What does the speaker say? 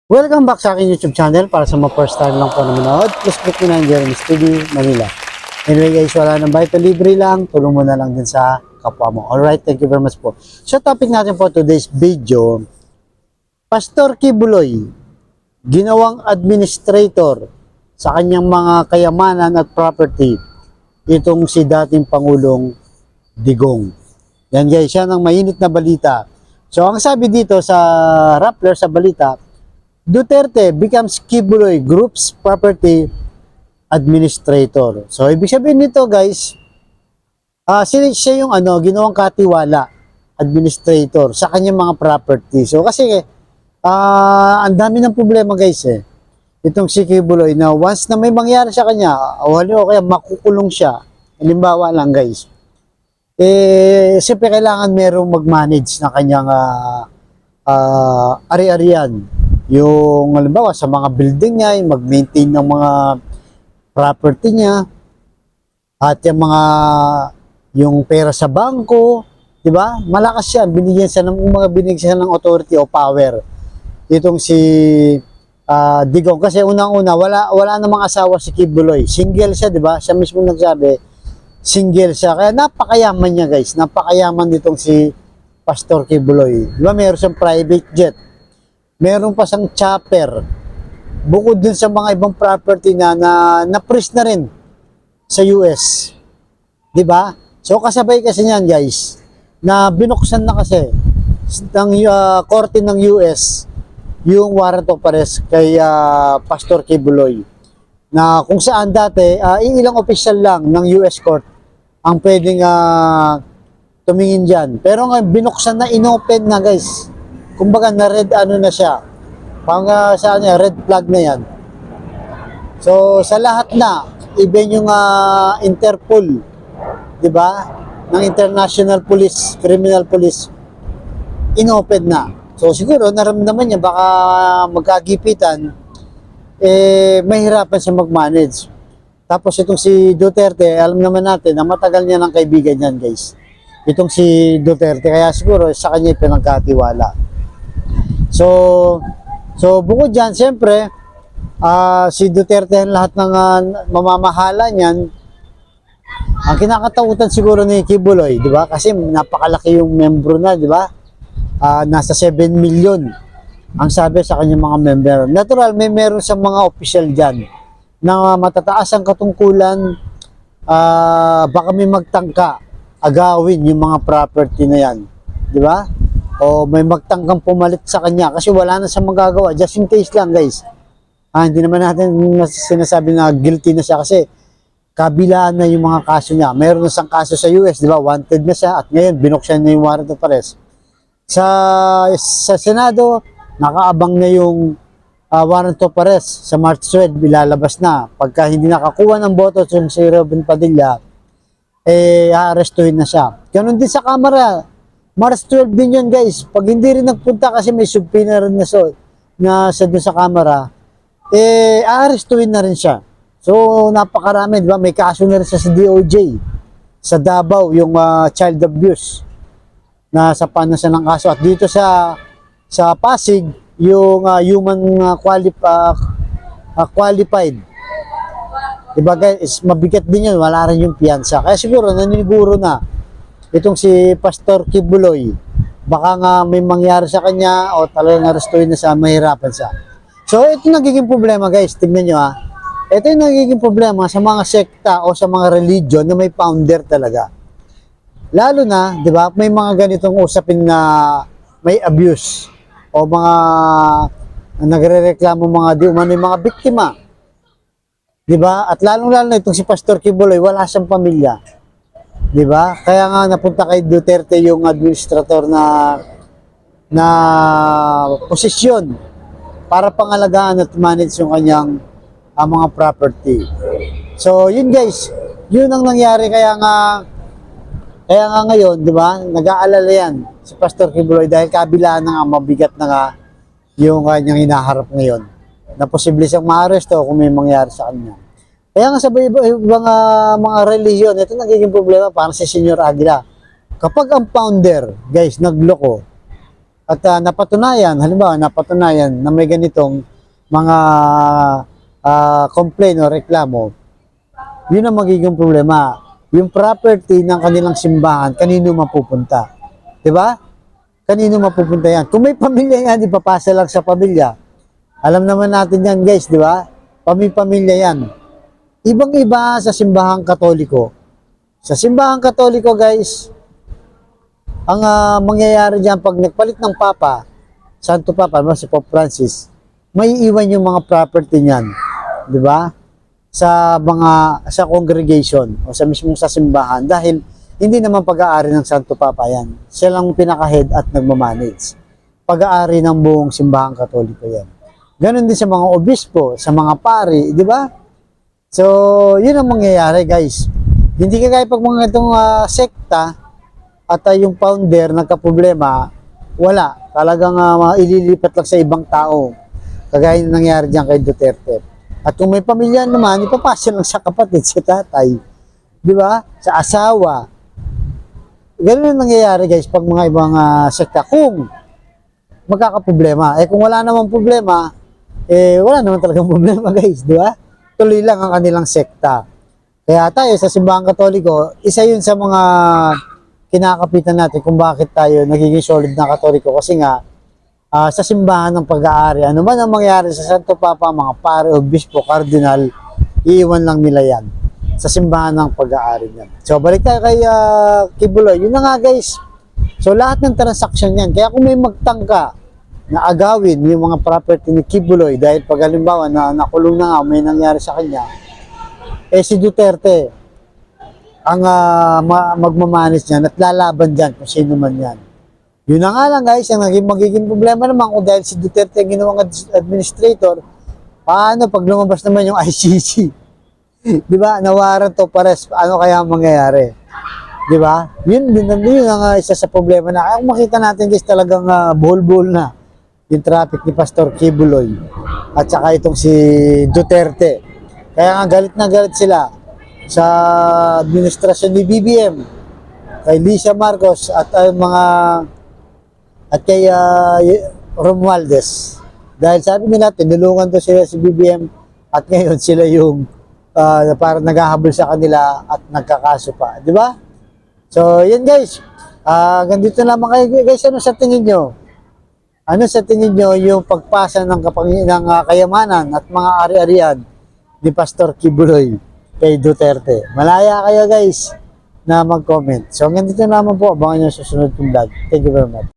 Welcome back sa aking YouTube channel. Para sa mga first time lang po na manood, please click mo na yung Jeremy's TV Manila. Anyway guys, wala nang bayad, libre lang. Tulong mo na lang din sa kapwa mo. Alright, thank you very much po. So topic natin po today's video, Pastor Kibuloy, ginawang administrator sa kanyang mga kayamanan at property. Itong si dating Pangulong Digong. Yan guys, yan ang mainit na balita. So ang sabi dito sa Rappler sa balita, Duterte becomes Kibuloy Group's property administrator. So, ibig sabihin nito guys, siya yung ginawang katiwala administrator sa kanyang mga property. So, kasi ang dami ng problema guys itong si Kibuloy na once na may mangyari sa kanya, o kaya makukulong siya, halimbawa lang guys, siyempre kailangan merong mag-manage na kanyang ari-arian. Yung halimbawa sa mga building niya, mag-maintain ng mga property niya at yung pera sa bangko, 'di ba? Malakas siya, binigyan siya ng authority o power. Itong si Digong kasi unang-una wala namang asawa si Kibuloy. Single siya, 'di ba? Siya mismo nagsabi, single siya. Kaya napakayaman niya, guys. Napakayaman nitong si Pastor Kibuloy. 'Di ba? Meron siyang private jet. Meron pa siyang chopper. Bukod dun sa mga ibang property na freeze na rin sa US. 'Di ba? So kasabay kasi niyan, guys, na binuksan na kasi ng korte ng US yung warrant of arrest kay Pastor Kibuloy. Na kung saan dati ilang official lang ng US court ang pwedeng tumingin diyan. Pero ngayon binuksan na, inopen na, guys. Kumbaga na red na siya. Saan niya, red flag na yan. So sa lahat na, even yung Interpol, 'di ba? Ng International Police, Criminal Police, inopen na. So siguro naramdaman niya baka magkagipitan, mahirapan siya mag-manage. Tapos itong si Duterte, alam naman natin na matagal niya ng kaibigan yan, guys. Itong si Duterte, kaya siguro sa kanya pinagkatiwala. So bukod dyan, siyempre, si Duterte lahat ng mamamahala niyan, ang kinakatakutan siguro ni Kibuloy, di ba? Kasi napakalaki yung membro na, di ba? Nasa 7 million ang sabi sa kanyang mga member. Natural, meron sa mga official dyan na matataas ang katungkulan, baka may magtangka, agawin yung mga property na yan. Di ba? O may magtangkang pumalit sa kanya kasi wala na siyang magagawa. Just in case lang, guys. Hindi naman natin sinasabi na guilty na siya kasi kabilaan na yung mga kaso niya. Mayroon na siyang kaso sa US, di ba? Wanted na siya at ngayon binuksan na yung warrant of arrest. Sa Senado, nakaabang na yung warrant of arrest. Sa March 12, ilalabas na. Pagka hindi nakakuha ng boto yung si Robin Padilla, aarestuhin na siya. Ganun din sa Kamara. March 12 din yun, guys. Pag hindi rin nagpunta kasi may subpoena rin na doon sa Kamara, aarestuhin na rin siya. So, napakarami, di ba? May kaso na rin siya sa DOJ. Sa Davao, yung child abuse. Nasa siya ng kaso. At dito sa Pasig, yung human qualified. Diba, guys? Mabigat din yun. Wala rin yung piyansa. Kaya siguro, naniniguro na itong si Pastor Kibuloy, baka nga may mangyari sa kanya o talagang arestuhin na siya, mahirapan siya. So, ito nagiging problema, guys. Tignan nyo Ito yung nagiging problema sa mga sekta o sa mga religion na may founder talaga. Lalo na, di ba, may mga ganitong usapin na may abuse o mga nagre-reklamo mga mga biktima. Di ba? At lalong-lalo na itong si Pastor Kibuloy, wala siyang pamilya. 'Di ba? Kaya nga napunta kay Duterte yung administrator na posisyon para pangalagaan at manage yung kanyang mga property. So, yun guys, yun ang nangyari kaya nga ngayon, 'di ba? Nag-aalala yan si Pastor Kibuloy dahil kabilaan na nga mabigat na nga yung kanyang hinaharap ngayon. Na posible siyang maaresto kung may mangyari sa kanya. Kaya nga sa ibang mga relihiyon, ito nagiging problema para si Senyor Aguila. Kapag ang founder, guys, nagloko, at napatunayan na may ganitong mga complaint o reklamo, yun ang magiging problema. Yung property ng kanilang simbahan, kanino mapupunta? Diba? Kanino mapupunta yan? Kung may pamilya yan, ipapasa lang sa pamilya. Alam naman natin yan guys, di ba? Pamilya yan. Ibang-iba sa simbahang Katoliko. Sa simbahang Katoliko guys, ang mangyayari dyan pag nagpalit ng Papa, Santo Papa, si Pope Francis, may iwan yung mga property niyan. Di ba? Sa congregation o sa mismong sa simbahan dahil hindi naman pag-aari ng Santo Papa yan. Siya lang pinaka-head at nagmamanage. Pag-aari ng buong simbahang Katoliko yan. Ganon din sa mga obispo, sa mga pari, di ba? So, yun ang mangyayari guys. Hindi kagaya pag mga itong sekta at yung founder nagka-problema, wala. Talagang ililipat lang sa ibang tao. Kagaya yung nangyari dyan kay Duterte. At kung may pamilya naman, ipapasa lang sa kapatid, sa tatay. Di ba? Sa asawa. Ganun ang nangyayari guys pag mga ibang sekta. Kung magkakaproblema. Kung wala namang problema, wala naman talagang problema guys. Di ba? Tuloy lang ang kanilang sekta. Kaya tayo sa simbahang Katoliko, isa yun sa mga kinakapitan natin kung bakit tayo nagiging solid na Katoliko. Kasi nga, sa simbahan ng pag-aari, ano man ang mangyari sa Santo Papa, mga pare, obispo, kardinal, iiwan lang nila yan sa simbahan ng pag-aari niyan. So, balik tayo kay Kibuloy. Yun na nga guys. So, lahat ng transaction yan. Kaya kung may magtangka na agawin yung mga property ni Kibuloy dahil pag halimbawa na nakulong na nga, may nangyari sa kanya, si Duterte ang magmamanis niyan at lalaban dyan kung sino man yan. Yun na nga lang guys, ang magiging problema naman kung dahil si Duterte ang ginawang administrator, paano pag lumabas naman yung ICC? Di ba? Nawaran to pares, ano kaya ang mangyayari? Di ba? Yun ang isa sa problema na. Kung makita natin guys, talagang buhol-buhol na yung traffic ni Pastor Kibuloy at saka itong si Duterte. Kaya nga galit na galit sila sa administrasyon ni BBM, kay Lisa Marcos at kay Romualdez. Dahil sabi nila, tinulungan to sila si BBM at ngayon sila yung parang naghahabol sa kanila at nagkakaso pa. Di ba? So, yan guys. Ganito lamang kayo guys. Ano sa tingin nyo? Ano sa tingin nyo yung pagpasa ng kayamanan at mga ari-arian ni Pastor Kibuloy kay Duterte? Malaya kayo guys na mag-comment. So, ganito naman po. Abangan nyo sa susunod kong vlog. Thank you very much.